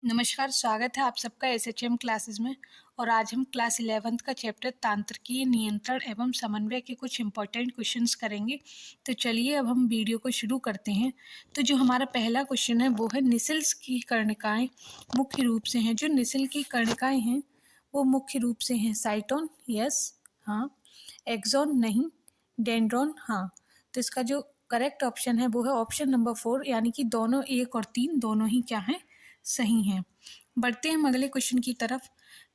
नमस्कार, स्वागत है आप सबका एसएचएम क्लासेस में। और आज हम क्लास 11th का चैप्टर तांत्रिकीय नियंत्रण एवं समन्वय के कुछ इम्पोर्टेंट क्वेश्चंस करेंगे। तो चलिए अब हम वीडियो को शुरू करते हैं। तो जो हमारा पहला क्वेश्चन है वो है निसेल्स की कर्णिकाएं मुख्य रूप से हैं। जो निसेल की कर्णिकाएं हैं वो मुख्य रूप से हैं साइटोन, यस, हाँ, एक्सॉन नहीं, डेंड्रॉन, हाँ। तो इसका जो करेक्ट ऑप्शन है वो है ऑप्शन नंबर 4, यानी कि दोनों 1 और 3 दोनों ही क्या हैं, सही हैं। बढ़ते हैं हम अगले क्वेश्चन की तरफ।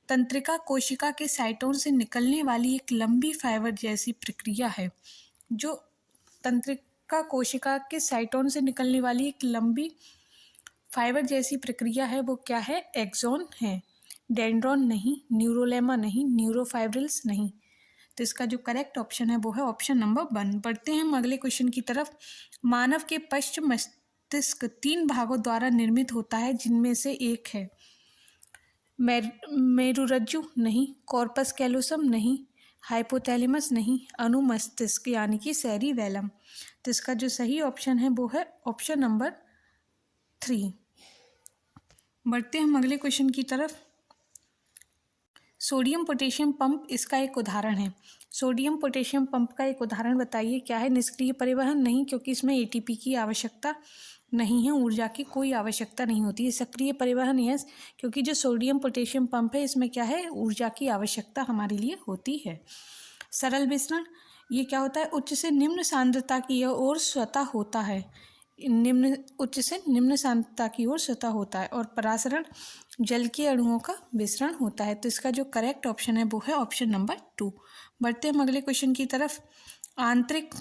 तंत्रिका कोशिका के साइटोन से निकलने वाली एक लंबी फाइबर जैसी प्रक्रिया है। जो तंत्रिका कोशिका के साइटोन से निकलने वाली एक लंबी फाइबर जैसी प्रक्रिया है वो क्या है, एक्सॉन है। डेंड्रॉन नहीं, न्यूरोलेमा नहीं, न्यूरोफाइब्रिल्स नहीं। तो इसका जो करेक्ट ऑप्शन है वो है ऑप्शन नंबर 1। बढ़ते हैं हम अगले क्वेश्चन की तरफ। मानव के पश्च मस्तिष्क 3 भागों द्वारा निर्मित होता है, जिनमें से एक है मेरुरज्जु नहीं, कॉर्पस कैलोसम नहीं, हाइपोथैलेमस नहीं, अनुमस्तिष्क यानी कि सेरिबैलम। तो इसका जो सही ऑप्शन है वो है ऑप्शन नंबर 3। बढ़ते हैं हम अगले क्वेश्चन की तरफ। सोडियम पोटेशियम पंप इसका एक उदाहरण है। सोडियम पोटेशियम पंप का एक उदाहरण बताइए, क्या है। निष्क्रिय परिवहन नहीं, क्योंकि इसमें एटीपी की आवश्यकता नहीं है, ऊर्जा की कोई आवश्यकता नहीं होती है। सक्रिय परिवहन यस, क्योंकि जो सोडियम पोटेशियम पंप है इसमें क्या है, ऊर्जा की आवश्यकता हमारे लिए होती है। सरल विसरण ये क्या होता है, उच्च से निम्न सांद्रता की ओर स्वतः होता है, उच्च से निम्न सांद्रता की ओर स्वतः होता है। और परासरण जल के अणुओं का विसरण होता है। तो इसका जो करेक्ट ऑप्शन है वो है ऑप्शन नंबर 2। बढ़ते हैं हम अगले क्वेश्चन की तरफ। आंतरिक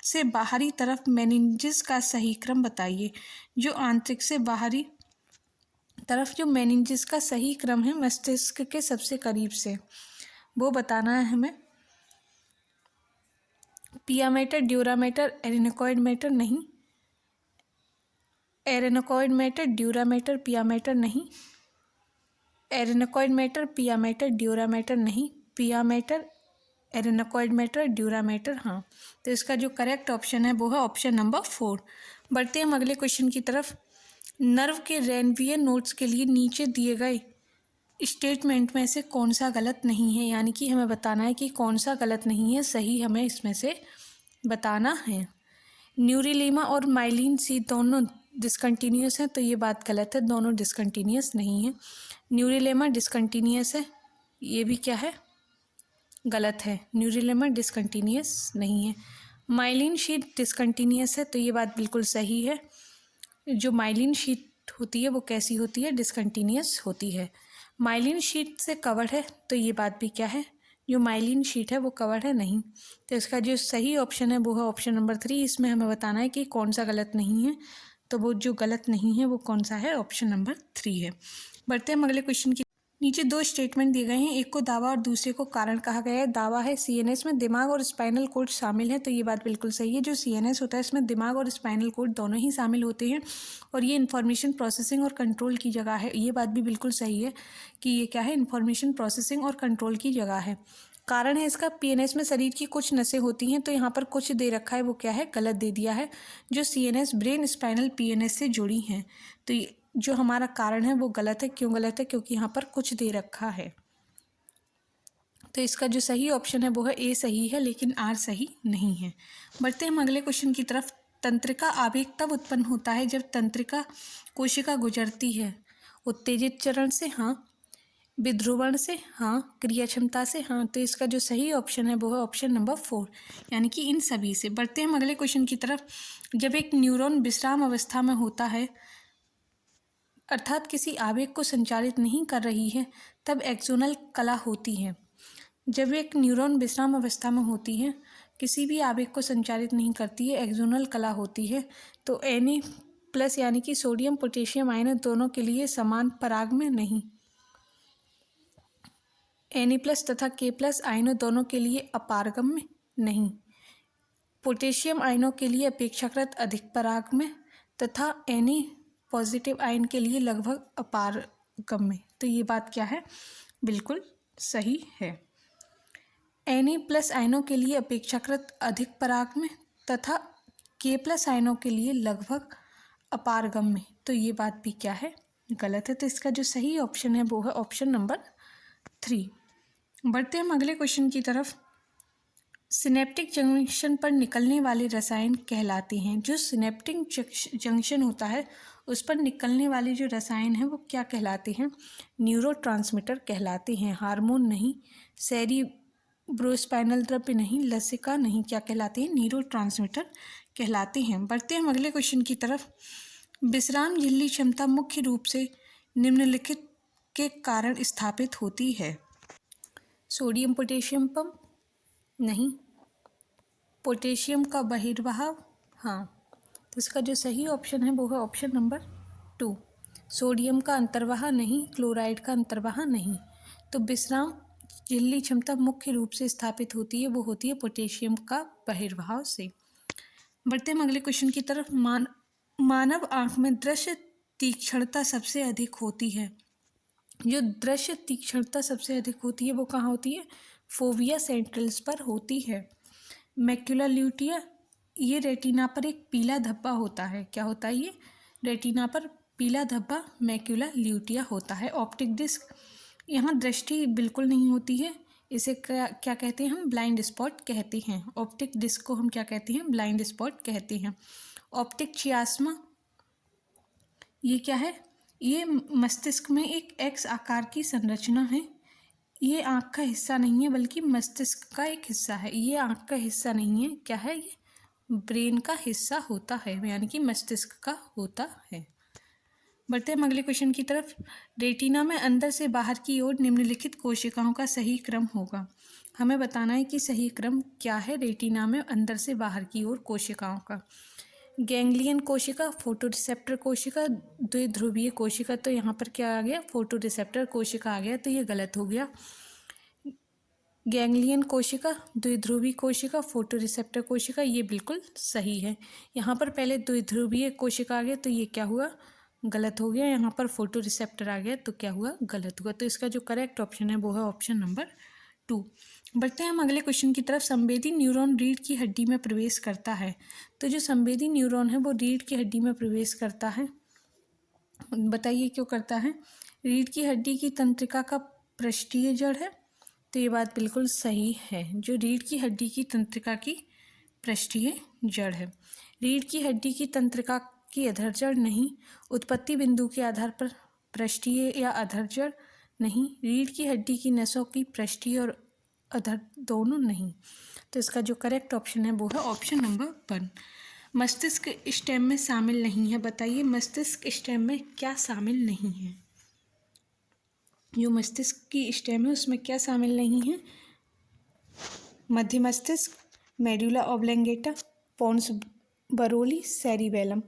से बाहरी तरफ मेनिंजेस का सही क्रम बताइए। जो आंतरिक से बाहरी तरफ जो मेनिंजेस का सही क्रम है मस्तिष्क के सबसे करीब से, वो बताना है हमें। पियामेटर, ड्यूरामेटर, एरेनोकॉइड नहीं, एरेनोकॉइड मेटर, ड्यूरामेटर, पियामेटर नहीं, एरेनोकॉइड मेटर, पियामेटर, ड्यूरामेटर नहीं, पियामेटर, एरेनोकॉइड मेटर, ड्यूरामेटर, हाँ। तो इसका जो करेक्ट ऑप्शन है वो है ऑप्शन नंबर 4। बढ़ते हैं हम अगले क्वेश्चन की तरफ। नर्व के रेनवियर नोड्स के लिए नीचे दिए गए स्टेटमेंट में से कौन सा गलत नहीं है, यानी कि हमें बताना है कि कौन सा गलत नहीं है, सही हमें इसमें से बताना है। न्यूरिलेमा और माइलिन सी दोनों डिसकंटीन्यूअस हैं, तो ये बात गलत है, दोनों डिसकंटीन्यूअस नहीं है। न्यूरिलेमा डिसकंटीन्यूअस है, ये भी क्या है, गलत है। न्यूरिलेमा डिसकंटीन्यूअस नहीं है। माइलिन शीट डिसकंटीन्यूअस है, तो ये बात बिल्कुल सही है। जो माइलिन शीट होती है वो कैसी होती है, डिसकंटीन्यूअस होती है। माइलिन शीट से कवर्ड है, तो ये बात भी क्या है, जो माइलिन शीट है वो कवर्ड है, नहीं। तो इसका जो सही ऑप्शन है वो है ऑप्शन नंबर 3। इसमें हमें बताना है कि कौन सा गलत नहीं है, तो वो जो गलत नहीं है वो कौन सा है, ऑप्शन नंबर 3 है। बढ़ते हैं हम अगले क्वेश्चन की। नीचे 2 स्टेटमेंट दिए गए हैं, एक को दावा और दूसरे को कारण कहा गया है। दावा है सीएनएस में दिमाग और स्पाइनल कोड शामिल है, तो ये बात बिल्कुल सही है। जो सीएनएस होता है इसमें दिमाग और स्पाइनल कोड दोनों ही शामिल होते हैं, और ये इन्फॉर्मेशन प्रोसेसिंग और कंट्रोल की जगह है। ये बात भी बिल्कुल सही है कि ये क्या है, इन्फॉर्मेशन प्रोसेसिंग और कंट्रोल की जगह है। कारण है इसका पीएनएस में शरीर की कुछ नसें होती हैं, तो यहाँ पर कुछ दे रखा है, वो क्या है, गलत दे दिया है। जो सीएनएस ब्रेन स्पाइनल पीएनएस से जुड़ी हैं, तो जो हमारा कारण है वो गलत है। क्यों गलत है, क्योंकि यहाँ पर कुछ दे रखा है। तो इसका जो सही ऑप्शन है वो है ए सही है, लेकिन आर सही नहीं है। बढ़ते हैं हम अगले क्वेश्चन की तरफ। तंत्रिका आवेग तब उत्पन्न होता है जब तंत्रिका कोशिका गुजरती है उत्तेजित चरण से, हाँ, विध्रुवण से, हाँ, क्रिया क्षमता से, हाँ। तो इसका जो सही ऑप्शन है वो है ऑप्शन नंबर 4, यानी कि इन सभी से। बढ़ते हैं हम अगले क्वेश्चन की तरफ। जब एक न्यूरॉन विश्राम अवस्था में होता है, अर्थात किसी आवेग को संचालित नहीं कर रही है, तब एक्सोनल कला होती है। जब एक न्यूरॉन विश्राम अवस्था में होती है, किसी भी आवेग को संचालित नहीं करती है, एक्सोनल कला होती है। तो Na+ यानी कि सोडियम पोटेशियम आयन दोनों के लिए समान पराग में नहीं, Na+ तथा K+ आयनों दोनों के लिए अपारगम्य नहीं, पोटेशियम आयनों के लिए अपेक्षाकृत अधिक पराग में, तथा Na+ आयन के लिए लगभग अपारगम्य। तो ये बात क्या है, बिल्कुल सही है। Na+ आयनों के लिए अपेक्षाकृत अधिक पराग में तथा K+ आयनों के लिए लगभग अपारगम्य। तो ये बात भी क्या है, गलत है। तो इसका जो सही ऑप्शन है वो है ऑप्शन नंबर 3। बढ़ते हैं हम अगले क्वेश्चन की तरफ। सिनेप्टिक जंक्शन पर निकलने वाले रसायन कहलाते हैं। जो सिनेप्टिक जंक्शन होता है उस पर निकलने वाले जो रसायन हैं वो क्या कहलाते हैं? न्यूरोट्रांसमीटर कहलाते हैं। हार्मोन नहीं, सेरिब्रोस्पाइनल द्रव्य नहीं, लसिका नहीं, क्या कहलाते हैं? न्यूरोट्रांसमीटर कहलाते हैं। बढ़ते हैं हम अगले क्वेश्चन की तरफ। विश्राम झिल्ली क्षमता मुख्य रूप से निम्नलिखित के कारण स्थापित होती है। सोडियम पोटेशियम पंप नहीं, पोटेशियम का बहिर्वाह हाँ। तो इसका जो सही ऑप्शन है वो है ऑप्शन नंबर 2। सोडियम का अंतर्वाह नहीं, क्लोराइड का अंतर्वाह नहीं। तो विश्राम झिल्ली क्षमता मुख्य रूप से स्थापित होती है वो होती है पोटेशियम का बहिर्वाह से। बढ़ते हम अगले क्वेश्चन की तरफ। मानव आँख में दृश्य तीक्ष्णता सबसे अधिक होती है। जो दृश्य तीक्ष्णता सबसे अधिक होती है वो कहाँ होती है? फोविया सेंट्रल्स पर होती है। मैक्युला ल्यूटिया, ये रेटिना पर एक पीला धब्बा होता है। क्या होता है ये? रेटिना पर पीला धब्बा मैक्युला ल्यूटिया होता है। ऑप्टिक डिस्क, यहाँ दृष्टि बिल्कुल नहीं होती है, इसे क्या कहते हैं हम? ब्लाइंड स्पॉट कहते हैं। ऑप्टिक डिस्क को हम क्या कहते हैं? ब्लाइंड स्पॉट कहते हैं। ऑप्टिक चियास्मा, ये क्या है? ये मस्तिष्क में एक एक्स आकार की संरचना है। ये आँख का हिस्सा नहीं है बल्कि मस्तिष्क का एक हिस्सा है। ये आँख का हिस्सा नहीं है, क्या है ये? ब्रेन का हिस्सा होता है, यानी कि मस्तिष्क का होता है। बढ़ते हैं हम अगले क्वेश्चन की तरफ। रेटिना में अंदर से बाहर की ओर निम्नलिखित कोशिकाओं का सही क्रम होगा। हमें बताना है कि सही क्रम क्या है रेटिना में अंदर से बाहर की ओर कोशिकाओं का। गैंग्लियन कोशिका, फोटो रिसेप्टर कोशिका, द्विध्रुवीय कोशिका। तो यहाँ पर क्या आ गया? फोटो रिसेप्टर कोशिका आ गया, तो ये गलत हो गया। गैंग्लियन कोशिका, द्विध्रुवी कोशिका, फोटो रिसेप्टर कोशिका, ये बिल्कुल सही है। यहाँ पर पहले द्विध्रुवीय कोशिका आ गया तो ये क्या हुआ? गलत हो गया। यहाँ पर फोटो रिसेप्टर आ गया तो क्या हुआ? गलत हुआ। तो इसका जो करेक्ट ऑप्शन है वो है ऑप्शन नंबर 2। बढ़ते हैं हम अगले क्वेश्चन की तरफ। संवेदी न्यूरॉन रीढ़ की हड्डी में प्रवेश करता है। तो जो संवेदी न्यूरॉन है वो रीढ़ की हड्डी में प्रवेश करता है। बताइए क्यों करता है? रीढ़ की हड्डी की तंत्रिका का पृष्ठीय जड़ है। तो ये बात बिल्कुल सही है। जो रीढ़ की हड्डी की तंत्रिका की पृष्ठीय जड़ है। रीढ़ की हड्डी की तंत्रिका की अधर जड़ नहीं। उत्पत्ति बिंदु के आधार पर पृष्ठीय या अधर जड़ नहीं। रीढ़ की हड्डी की नसों की पृष्ठीय और अधर दोनों नहीं। तो इसका जो करेक्ट ऑप्शन है वो है ऑप्शन नंबर 1। मस्तिष्क स्टेम में शामिल नहीं है। बताइए मस्तिष्क स्टेम में क्या शामिल नहीं है? जो मस्तिष्क की स्टेम है उसमें क्या शामिल नहीं है? मध्य मस्तिष्क, medulla oblongata, pons varolii, cerebellum.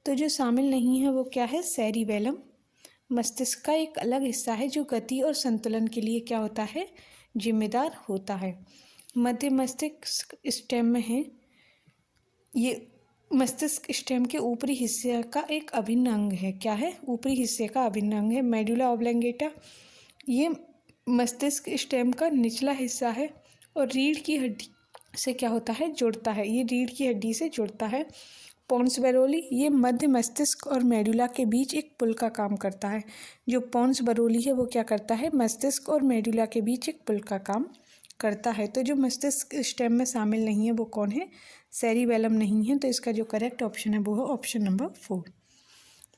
तो जो शामिल नहीं है वो क्या है? सेरिबेलम। मस्तिष्क का एक अलग हिस्सा है जो गति और संतुलन के लिए क्या होता है? जिम्मेदार होता है। मध्य मस्तिष्क स्टेम में है। ये मस्तिष्क स्टेम के ऊपरी हिस्से का एक अभिन्न अंग है। क्या है? ऊपरी हिस्से का अभिन्न अंग है। मेडुला ऑब्लंगेटा ये मस्तिष्क स्टेम का निचला हिस्सा है और रीढ़ की हड्डी से क्या होता है? जुड़ता है। ये रीढ़ की हड्डी से जुड़ता है। पोन्स बरोली ये मध्य मस्तिष्क और मेडुला के बीच एक पुल का काम करता है। जो पोन्स बरोली है वो क्या करता है? मस्तिष्क और मेडुला के बीच एक पुल का काम करता है। तो जो मस्तिष्क स्टेम में शामिल नहीं है वो कौन है? सेरिबेलम नहीं है। तो इसका जो करेक्ट ऑप्शन है वो है ऑप्शन नंबर 4।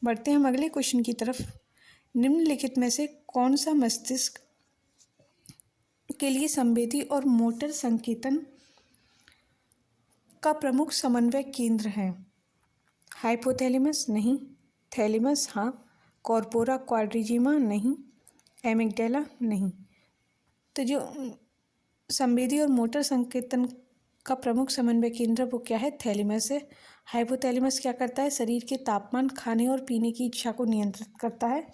बढ़ते हैं हम अगले क्वेश्चन की तरफ। निम्नलिखित में से कौन सा मस्तिष्क के लिए संवेदी और मोटर संकेतन का प्रमुख समन्वय केंद्र है? हाइपोथैलेमस नहीं, थैलेमस हाँ, कॉर्पोरा क्वाड्रिजिमा नहीं, एमिगडाला नहीं। तो जो संवेदी और मोटर संकेतन का प्रमुख समन्वय केंद्र वो क्या है? थैलेमस है। हाइपोथैलेमस क्या करता है? शरीर के तापमान, खाने और पीने की इच्छा को नियंत्रित करता है।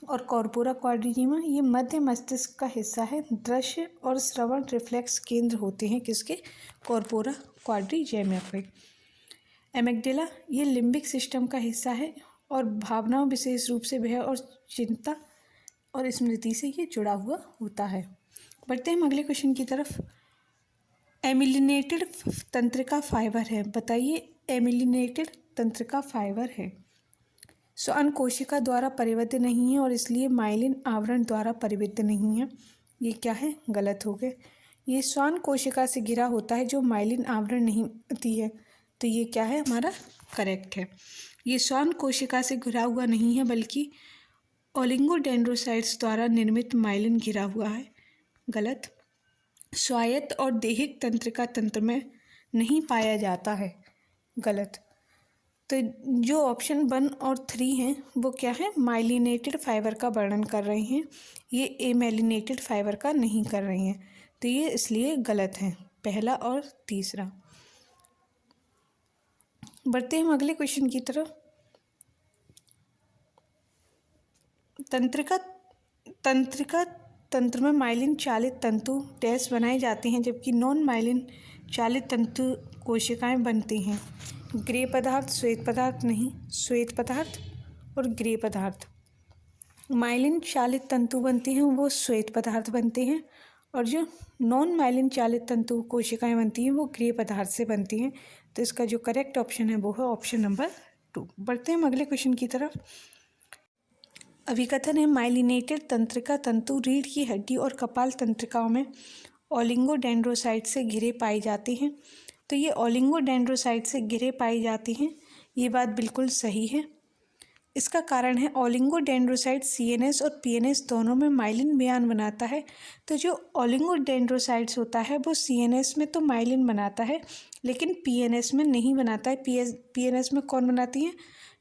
और कॉर्पोरा क्वाड्रिजिमा ये मध्य मस्तिष्क का हिस्सा है। दृश्य और श्रवण रिफ्लेक्स केंद्र होते हैं किसके? कॉर्पोरा क्वाड्रिजिमा के। एमिगडाला ये लिम्बिक सिस्टम का हिस्सा है और भावनाओं, विशेष रूप से भय और चिंता और स्मृति से ये जुड़ा हुआ होता है। बढ़ते हैं हम अगले क्वेश्चन की तरफ। एमिलिनेटेड तंत्रिका फाइबर है। बताइए एमिलिनेटेड तंत्रिका फाइबर है। श्वान कोशिका द्वारा परिबद्ध नहीं है और इसलिए माइलिन आवरण द्वारा परिबद्ध नहीं है। ये क्या है? गलत हो गए। ये श्वान कोशिका से घिरा होता है जो माइलिन आवरण नहीं होती है, तो ये क्या है? हमारा करेक्ट है। ये श्वान कोशिका से घिरा हुआ नहीं है बल्कि ओलिगोडेंड्रोसाइट्स द्वारा निर्मित माइलिन घिरा हुआ है। गलत। स्वायत्त और देहिक तंत्रिका तंत्र में नहीं पाया जाता है। गलत। तो जो ऑप्शन 1 और 3 हैं वो क्या है? माइलिनेटेड फाइबर का वर्णन कर रहे हैं, ये एमेलिनेटेड फाइबर का नहीं कर रहे हैं, तो ये इसलिए गलत है, पहला और तीसरा। बढ़ते हैं हम अगले क्वेश्चन की तरफ। तंत्रिका तंत्र में माइलिन चालित तंतु डैश बनाए जाते हैं जबकि नॉन माइलिन चालित तंतु कोशिकाएं बनती हैं। ग्रे पदार्थ, श्वेत पदार्थ नहीं, श्वेत पदार्थ और ग्रे पदार्थ। माइलिन चालित तंतु बनती हैं वो श्वेत पदार्थ बनते हैं और जो नॉन माइलिन चालित तंतु कोशिकाएं बनती हैं वो ग्रे पदार्थ से बनती हैं। तो इसका जो करेक्ट ऑप्शन है वो है ऑप्शन नंबर 2। बढ़ते हैं हम अगले क्वेश्चन की तरफ। अभिकथन है माइलिनेटेड तंत्रिका तंतु रीढ़ की हड्डी और कपाल तंत्रिकाओं में ओलिगोडेंड्रोसाइट से घिरे पाए जाते हैं। तो ये ओलिगोडेंड्रोसाइट से घिरे पाए जाते हैं, ये बात बिल्कुल सही है। इसका कारण है ओलिगोडेंड्रोसाइट सीएनएस और पीएनएस दोनों में माइलिन बयान बनाता है। तो जो ओलिगोडेंड्रोसाइट्स होता है वो सीएनएस में तो माइलिन बनाता है लेकिन पीएनएस में नहीं बनाता है। पीएनएस में कौन बनाती हैं?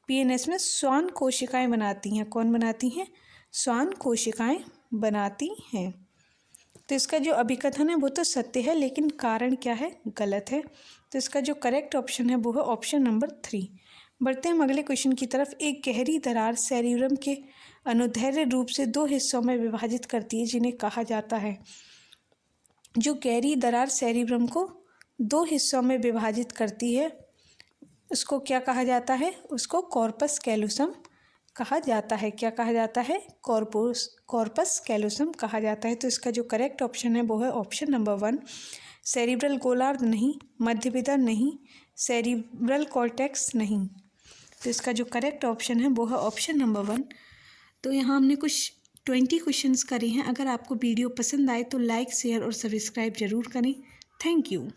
पीएनएस में श्वान कोशिकाएं बनाती हैं। कौन बनाती हैं? श्वान कोशिकाएं बनाती हैं। तो इसका जो अभिकथन है वो तो सत्य है लेकिन कारण क्या है? गलत है। तो इसका जो करेक्ट ऑप्शन है वो है ऑप्शन नंबर 3। बढ़ते हैं हम अगले क्वेश्चन की तरफ। एक गहरी दरार सेरिब्रम के अनुदैर्ध्य रूप से 2 हिस्सों में विभाजित करती है जिन्हें कहा जाता है। जो गहरी दरार सेरिब्रम को 2 हिस्सों में विभाजित करती है उसको क्या कहा जाता है? उसको कॉर्पस कैलोसम कहा जाता है। क्या कहा जाता है? कॉर्पस कैलोसम कहा जाता है। तो इसका जो करेक्ट ऑप्शन है वो है ऑप्शन नंबर 1। सेरिब्रल गोलार्ध नहीं, मध्यविदा नहीं, सेरिब्रल कॉर्टेक्स नहीं। तो इसका जो करेक्ट ऑप्शन है वो है ऑप्शन नंबर 1। तो यहाँ हमने कुछ 20 क्वेश्चंस करे हैं। अगर आपको वीडियो पसंद आए तो लाइक, शेयर और सब्सक्राइब ज़रूर करें। Thank you.